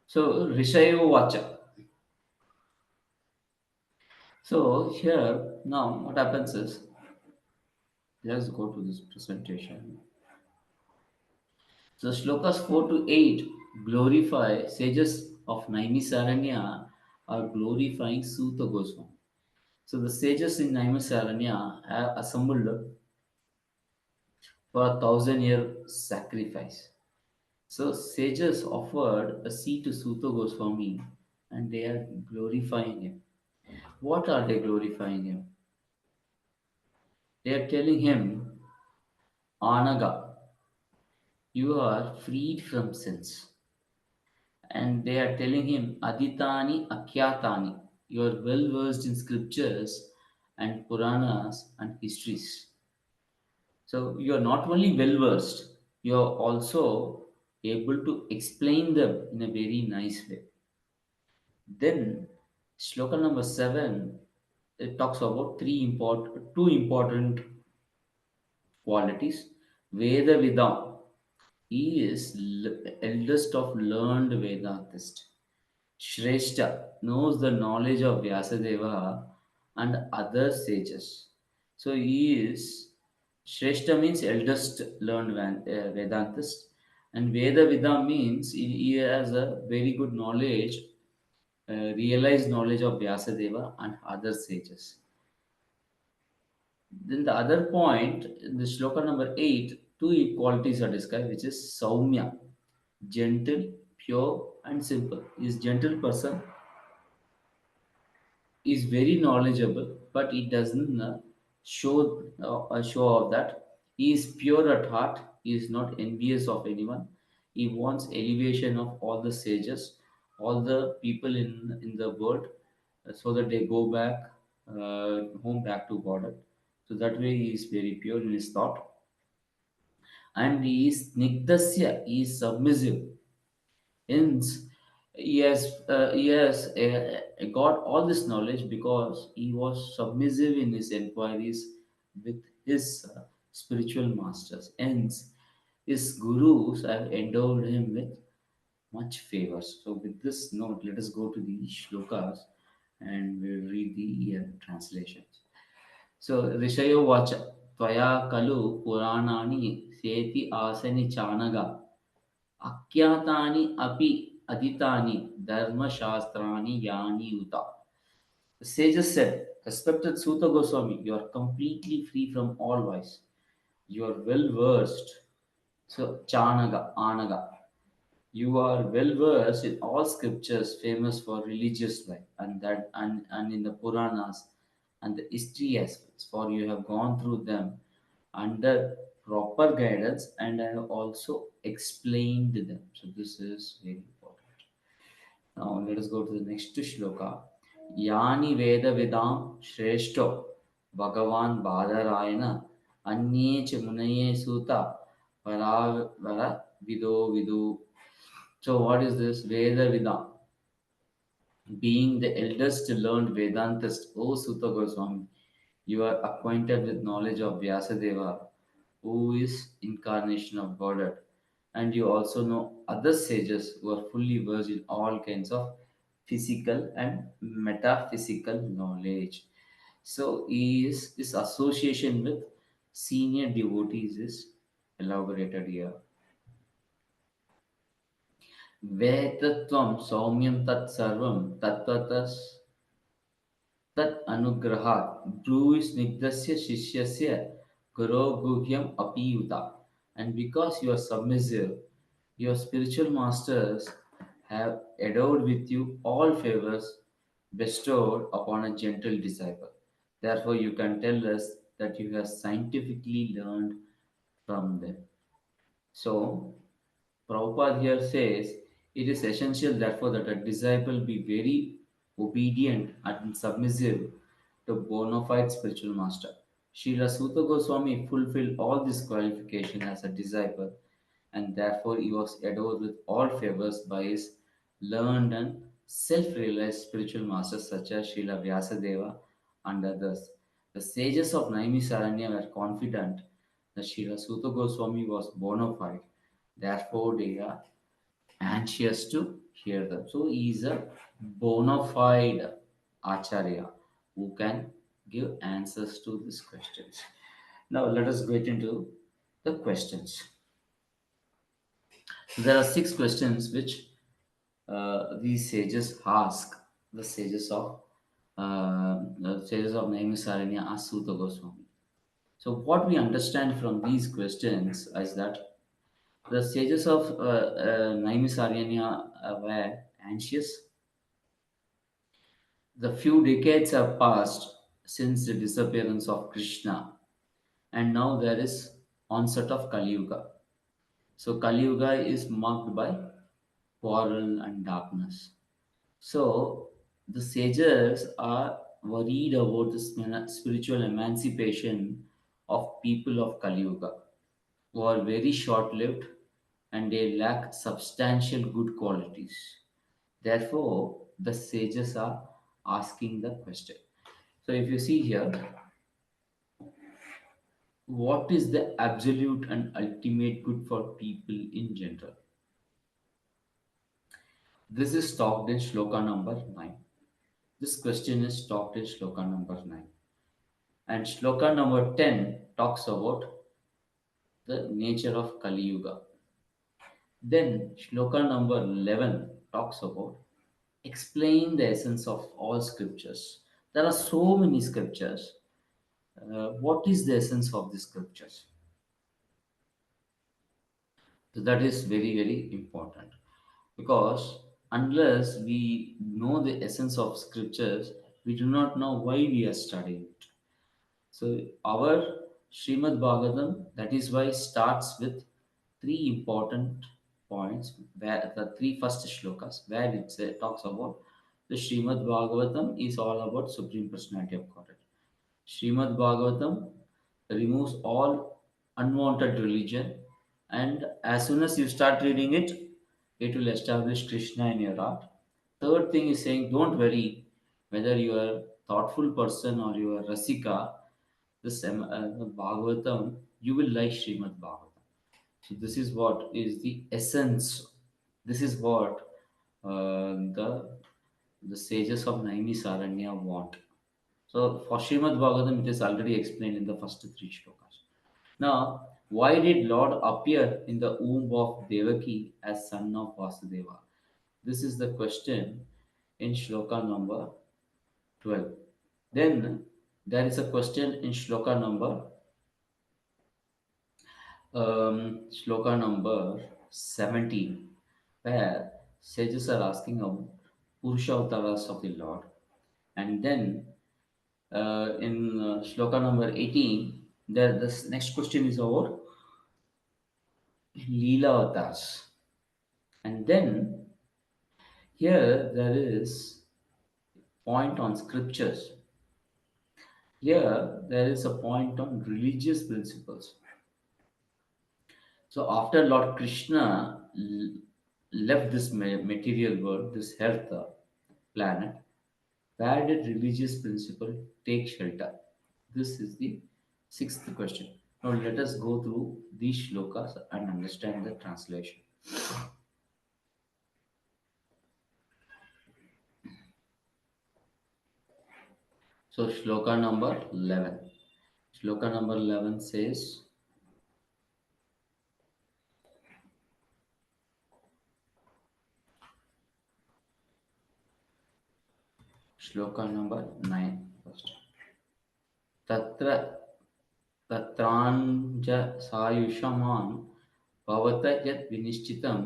So Rishayo Vacha. So here now what happens is let's go to this presentation. So shlokas 4 to 8 glorify sages of Naimisaranya are glorifying Suta Goswami. So the sages in Naimisaranya have assembled for 1,000 year sacrifice. So sages offered a seat to Suta Goswami and they are glorifying him. What are they glorifying him? They are telling him, Anaga, you are freed from sins. And they are telling him, Aditani Akyatani, you are well versed in scriptures and Puranas and histories. So you are not only well versed, you are also able to explain them in a very nice way. Then, shloka number 7, it talks about two important qualities. Veda Vidam. He is eldest of learned Vedantist. Shrestha knows the knowledge of Vyasadeva and other sages. So he is Shrestha means eldest learned Vedantist, and Veda Vida means he has a very good knowledge, realized knowledge of Vyasadeva and other sages. Then the other point in the shloka number 8, two qualities are described, which is Saumya, gentle, pure, and simple. He is gentle person, is very knowledgeable, but he doesn't show of that. He is pure at heart. He is not envious of anyone. He wants elevation of all the sages, all the people in the world, so that they go back home back to God. So that way he is very pure in his thought, and he is nigdasya. He is submissive. Hence, he has got all this knowledge because he was submissive in his inquiries with his spiritual masters. Hence, his gurus have endowed him with much favors. So, with this note, let us go to the shlokas and we'll read the translations. So, Rishayo Vacha Tvaya Kalu Puranani Seti Asani Chanaga Akyatani api aditani dharmashastrani yani uta. The sages said, respected Suta Goswami, you are completely free from all vice. You are well versed. So Chanaga, Anaga. You are well versed in all scriptures famous for religious life and in the Puranas and the history aspects, for you have gone through them under proper guidance and I have also explained them. So this is very important. Now let us go to the next shloka. Yani Veda Vidam Shreshto Bhagavan Badarayana Anye ch Munaye Suta Paravara Vido Vidu. So what is this? Veda Vidam. Being the eldest learned Vedantist, O Sutta Goswami, you are acquainted with knowledge of Vyasadeva, who is incarnation of Godhead, and you also know other sages who are fully versed in all kinds of physical and metaphysical knowledge. So his association with senior devotees is elaborated here. Vettatvam saumyam tat sarvam tattvatas tat anugrahat dhruvi snigdasya shishyasya guru guhyam apiyuta. And because you are submissive, your spiritual masters have endowed with you all favors bestowed upon a gentle disciple. Therefore, you can tell us that you have scientifically learned from them. So, Prabhupada here says it is essential, therefore, that a disciple be very obedient and submissive to bona fide spiritual master. Srila Sutta Goswami fulfilled all this qualification as a disciple, and therefore he was adored with all favors by his learned and self-realized spiritual masters such as Srila Vyasadeva and others. The sages of Naimisaranya were confident that Srila Sutta Goswami was bona fide. Therefore, they are anxious to hear them. So, he is a bona fide acharya who can give answers to these questions. Now, let us get into the questions. There are six questions which these sages ask the sages of Naimisaranya ask Suta Goswami. So what we understand from these questions is that the sages of Naimisaranya were anxious. The few decades have passed since the disappearance of Krishna, and now there is onset of Kali Yuga. So Kali Yuga is marked by quarrel and darkness. So the sages are worried about the spiritual emancipation of people of Kali Yuga, who are very short lived and they lack substantial good qualities. Therefore, the sages are asking the question. So, if you see here, what is the absolute and ultimate good for people in general? This is talked in shloka number 9. This question is talked in shloka number 9. And shloka number 10 talks about the nature of Kali Yuga. Then shloka number 11 talks about explain the essence of all scriptures. There are so many scriptures. What is the essence of the scriptures? So that is very, very important because unless we know the essence of scriptures, we do not know why we are studying it. So our Srimad Bhagavatam, that is why starts with three important points, where the three first shlokas, where it talks about the Srimad Bhagavatam is all about Supreme Personality of Godhead. Srimad Bhagavatam removes all unwanted religion, and as soon as you start reading it, it will establish Krishna in your heart. Third thing is saying, don't worry whether you are a thoughtful person or you are Rasika, the Bhagavatam, you will like Srimad Bhagavatam. So this is what is the essence. This is what the sages of Naimi Saranya want. So for Srimad Bhagavatam, it is already explained in the first three shlokas. Now, why did Lord appear in the womb of Devaki as son of Vasudeva? This is the question in shloka number 12. Then there is a question in shloka number 17, where sages are asking about Purusha Avtaras of the Lord. And then in shloka number 18, there this next question is about Leela Avatars. And then here there is point on scriptures. Here there is a point on religious principles. So after Lord Krishna left this material world, this earth planet, where did religious principle take shelter? This is the sixth question. Now let us go through these shlokas and understand the translation. So shloka number 11. Shloka number 11 says, shloka number 9 first. Tatra तत्राञ्ज सायुषमान् भवत यत् विनिश्चितं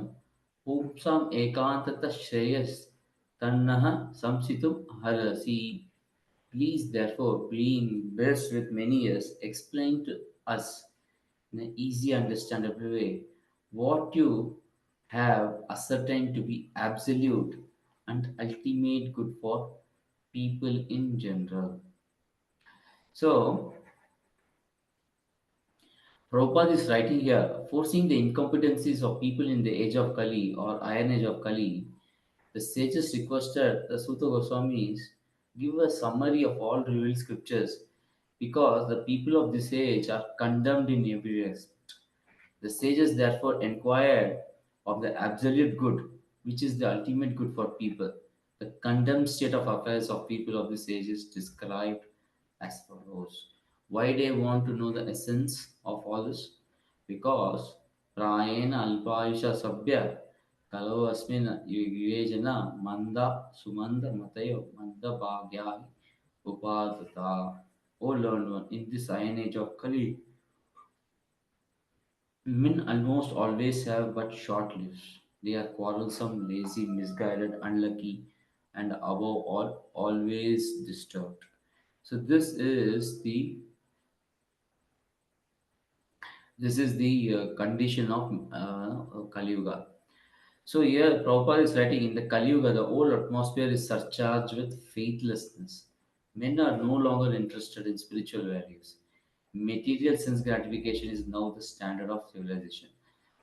पुंसाम् एकान्ततः श्रेयस्तन्नः संसितुम् अर्हसि. Please, therefore, being blessed with many years, explain to us in an easy, understandable way what you have ascertained to be absolute and ultimate good for people in general. So, Prabhupada is writing here, forcing the incompetencies of people in the age of Kali or Iron Age of Kali. The sages requested the Sutta Goswamis give a summary of all revealed scriptures because the people of this age are condemned in every aspect. The sages therefore inquired of the absolute good, which is the ultimate good for people. The condemned state of affairs of people of this age is described as follows. Why they want to know the essence of all this? Because प्रायेण अल्पायुष सभ्य कलौ अस्मिन् युगे जना मंद सुमंद मतयो मंद भाग्याय upadata. Oh learned one, in this iron age of Kali, men almost always have but short lives. They are quarrelsome, lazy, misguided, unlucky, and above all, always disturbed. So this is the condition of Kali Yuga. So here Prabhupada is writing in the Kali Yuga, the whole atmosphere is surcharged with faithlessness. Men are no longer interested in spiritual values. Material sense gratification is now the standard of civilization.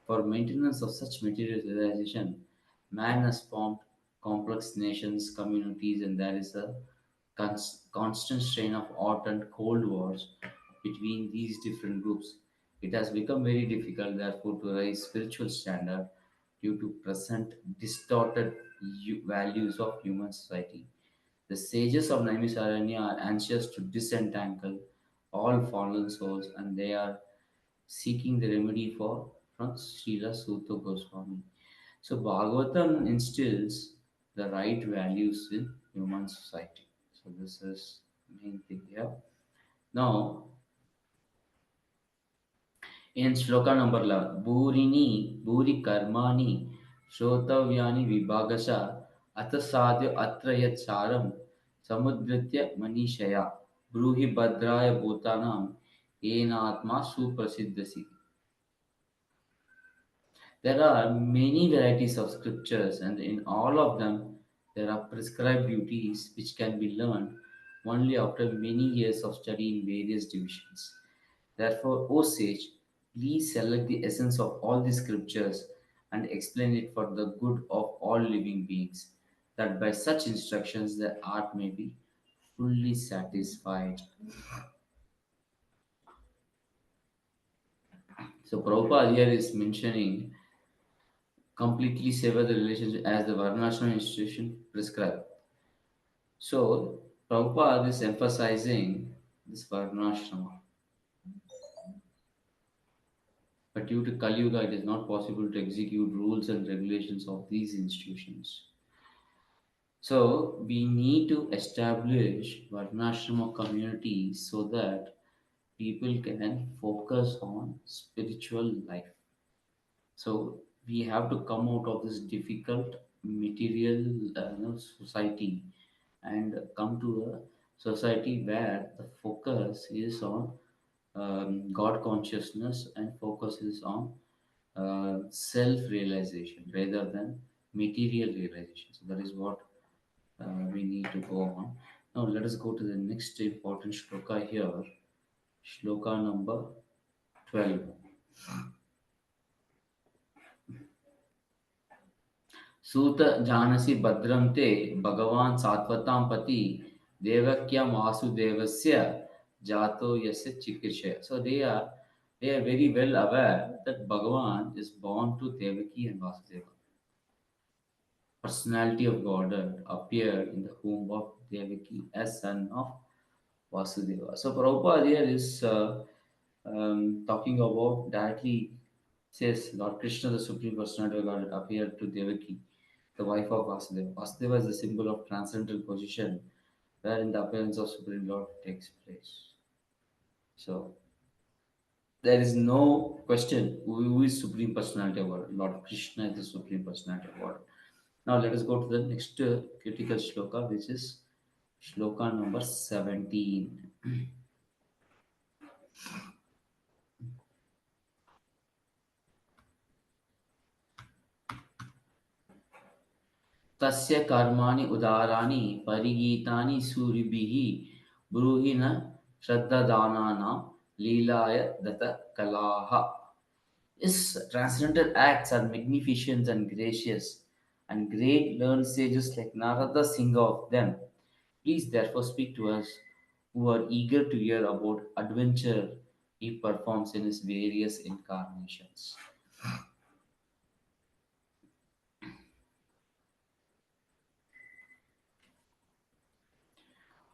For maintenance of such material civilization, man has formed complex nations, communities, and there is a constant strain of hot and cold wars between these different groups. It has become very difficult, therefore, to raise spiritual standard due to present distorted values of human society. The sages of Naimisaranya are anxious to disentangle all fallen souls, and they are seeking the remedy for from Srila Sutta Goswami. So Bhagavatam instills the right values in human society. So this is main thing here. Now in shloka number 11, Bhuri Karmani Shrotavyani Vibhagasha Atasadya Atraya Charam Samudritya Manishaya Bruhi Bhadraya Bhutanam Enatma Suprasiddhasi. There are many varieties of scriptures, and in all of them, there are prescribed duties which can be learned only after many years of study in various divisions. Therefore, O sage, please select the essence of all the scriptures and explain it for the good of all living beings, that by such instructions the art may be fully satisfied. So, Prabhupada here is mentioning completely sever the relationship as the Varnashram institution prescribed. So, Prabhupada is emphasizing this Varnashrama. But due to Kali Yuga, it is not possible to execute rules and regulations of these institutions. So, we need to establish Varnashrama communities so that people can focus on spiritual life. So we have to come out of this difficult material society and come to a society where the focus is on God consciousness and focus is on self realization rather than material realization. So that is what we need to go on. Now let us go to the next important shloka here. Shloka number 12. सूत जानसि भद्रं ते भगवान् सात्वतां पति देवक्यां वासुदेवस्य जातो यस्य चिकीर्षया. So they are very well aware that Bhagavan is born to Devaki and Vasudeva. Personality of Godhead appeared in the womb of Devaki as son of Vasudeva. So Prabhupada here is talking about directly says Lord Krishna, the Supreme Personality of God, appeared to Devaki, the wife of Vasudeva. Vasudeva is the symbol of transcendental position wherein the appearance of Supreme Lord takes place. So there is no question who is Supreme Personality of God. Lord Krishna is the Supreme Personality of God. Now let us go to the next critical shloka, which is shloka number 17. तस्य कर्माणि उदाराणि परिगीतानि सूरिभिः ब्रूहि न श्रद्धादानानां लीलाय दत्तकलाः. His transcendental acts are magnificent and gracious, and great learned sages like Narada sing of them. Please therefore speak to us who are eager to hear about adventure he performs in his various incarnations.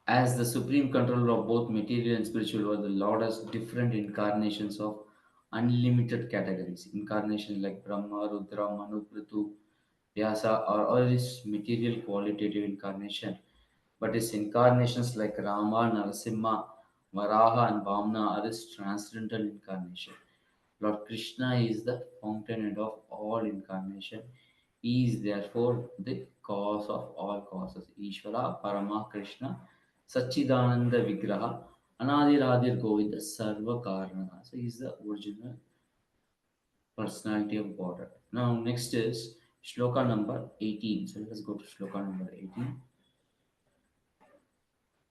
As the supreme controller of both material and spiritual world, the Lord has different incarnations of unlimited categories. Incarnation like Brahma, Rudra, Manu, Prithu, Vyasa are all this material qualitative incarnation. But his incarnations like Rama, Narasimha, Varaha, and Vamna are his transcendental incarnation. Lord Krishna is the fountainhead of all incarnation. He is therefore the cause of all causes. Ishvara, Parama, Krishna, Satchidananda Vigraha, Anadiradir Govinda, Sarva Karana. So he is the original personality of God. Now next is shloka number 18. So let us go to shloka number 18.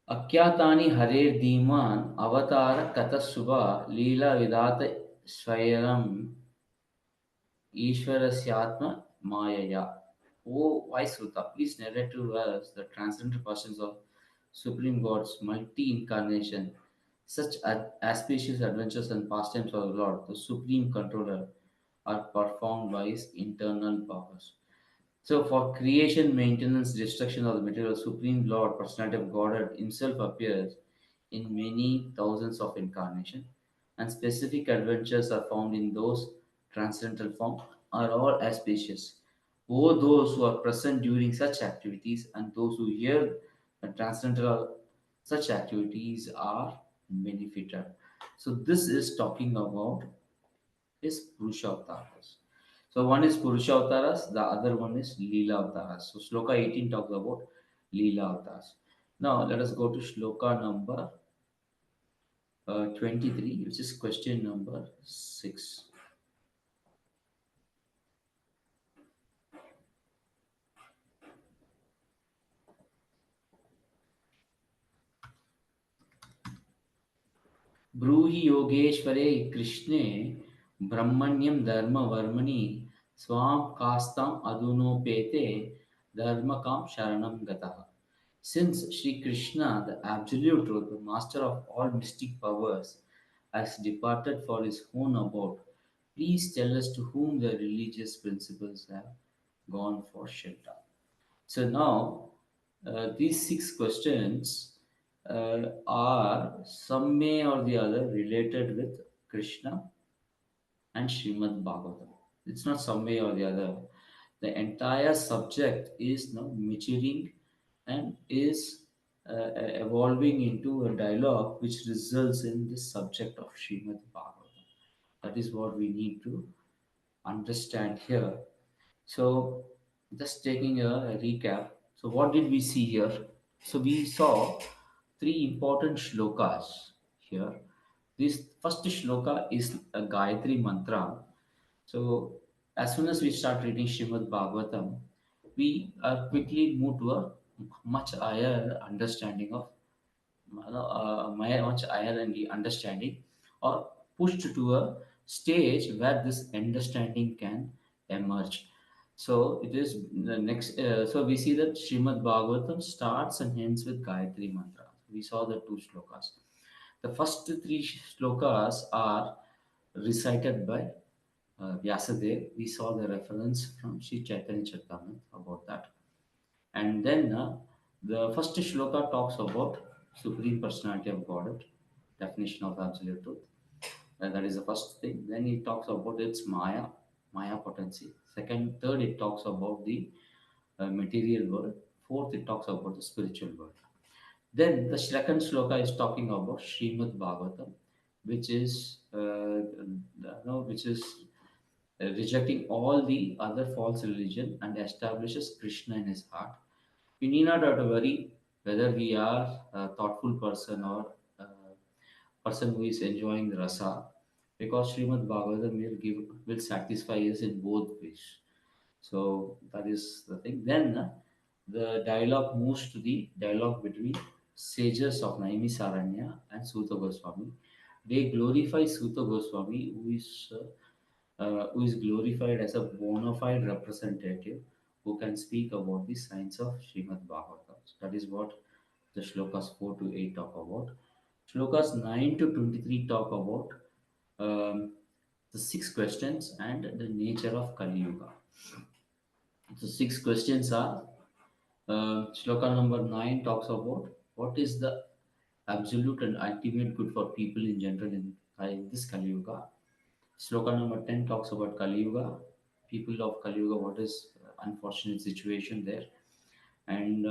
अज्ञातानि हरेर्धीमान् अवतार कतशुभा लीला विधात स्वयं ईश्वरस्यात्म Mayaya. O Vaisruta, please narrate to us the transcendental persons of Supreme God's multi-incarnation, such auspicious adventures and pastimes of the Lord, the Supreme Controller, are performed by His internal powers. So, for creation, maintenance, destruction of the material, Supreme Lord, Personality of Godhead Himself appears in many thousands of incarnations, and specific adventures are found in those transcendental form are all auspicious. Both those who are present during such activities and those who hear the transcendental such activities are benefited. So this is talking about is Purusha Avtaras. So one is Purusha Avtaras, the other one is Leela Avtaras. So Shloka 18 talks about Leela Avtaras. Now let us go to Shloka number 23, which is question number 6. ब्रूहि योगेश्वरे कृष्णे ब्रह्मण्यं धर्मवर्मणि Swan कास्ताम् अधुनोपेते धर्मकाम sharanam gataha. Since Sri Krishna, the absolute truth, the master of all mystic powers, has departed for his own abode, please tell us to whom the religious principles have gone for shelter. So now, these six questions are some may or the other related with Krishna and Srimad Bhagavatam. It's not some way or the other. The entire subject is now maturing and is evolving into a dialogue which results in this subject of Srimad Bhagavatam. That is what we need to understand here. So, just taking a recap. So, what did we see here? So, we saw three important shlokas here. This first shloka is a Gayatri mantra. So, as soon as we start reading Srimad Bhagavatam, we are quickly move to a much higher understanding of much higher and the understanding, or pushed to a stage where this understanding can emerge. So it is the next. So we see that Srimad Bhagavatam starts and ends with Gayatri mantra. We saw the two shlokas. The first three shlokas are recited by Vyasadeva. We saw the reference from Sri Chaitanya Charitamrita about that. And then the first shloka talks about Supreme Personality of Godhead, definition of absolute truth. That is the first thing. Then it talks about its Maya, Maya potency. Second, third, it talks about the material world. Fourth, it talks about the spiritual world. Then the second shloka is talking about Srimad Bhagavatam, which is which is rejecting all the other false religion and establishes Krishna in his heart. We need not have to worry whether we are a thoughtful person or a person who is enjoying the rasa, because Srimad Bhagavatam will satisfy us in both ways. So that is the thing. Then the dialogue moves to the dialogue between sages of Naimi Saranya and Suta Goswami. They glorify Suta Goswami, who is glorified as a bona fide representative who can speak about the science of Srimad Bhagavatam. So that is what the shlokas 4 to 8 talk about. Shlokas 9 to 23 talk about the six questions and the nature of Kali Yuga. The six questions are shloka number 9 talks about what is the absolute and ultimate good for people in general in this Kali Yuga. Sloka number 10 talks about Kali Yuga, people of Kali Yuga, what is unfortunate situation there. And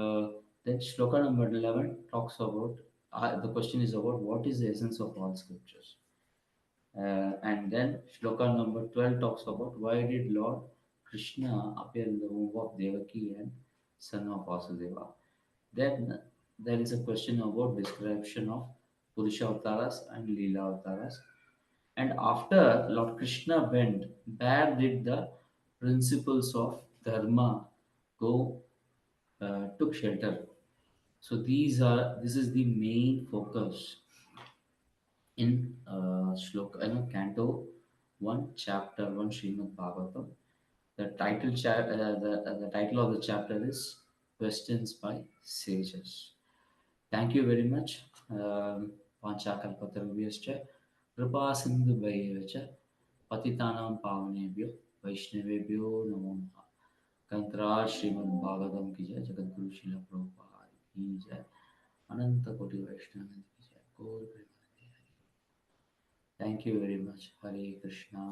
then Shloka number 11 talks about, the question is about what is the essence of all scriptures. And then Shloka number 12 talks about why did Lord Krishna appear in the womb of Devaki and son of Vasudeva. Then there is a question about description of Purusha Avtaras and Leela Avtaras. And after Lord Krishna went, where did the principles of Dharma go, took shelter? So this is the main focus in Shloka, Canto 1, Chapter 1, Srimad Bhagavatam. The title of the chapter is Questions by Sages. Thank you very much. Panchakalpatarubhyascha कृपा सिंधु च पतितानां पावनेभ्यो वैष्णवेभ्यो नमो नमः कंकराज श्रीमद् भागवतम की जय जगद्गुरु श्रील प्रभुपाद की जय अनंत कोटि वैष्णव की जय गौर Premanand. Thank you very much. Hare Krishna.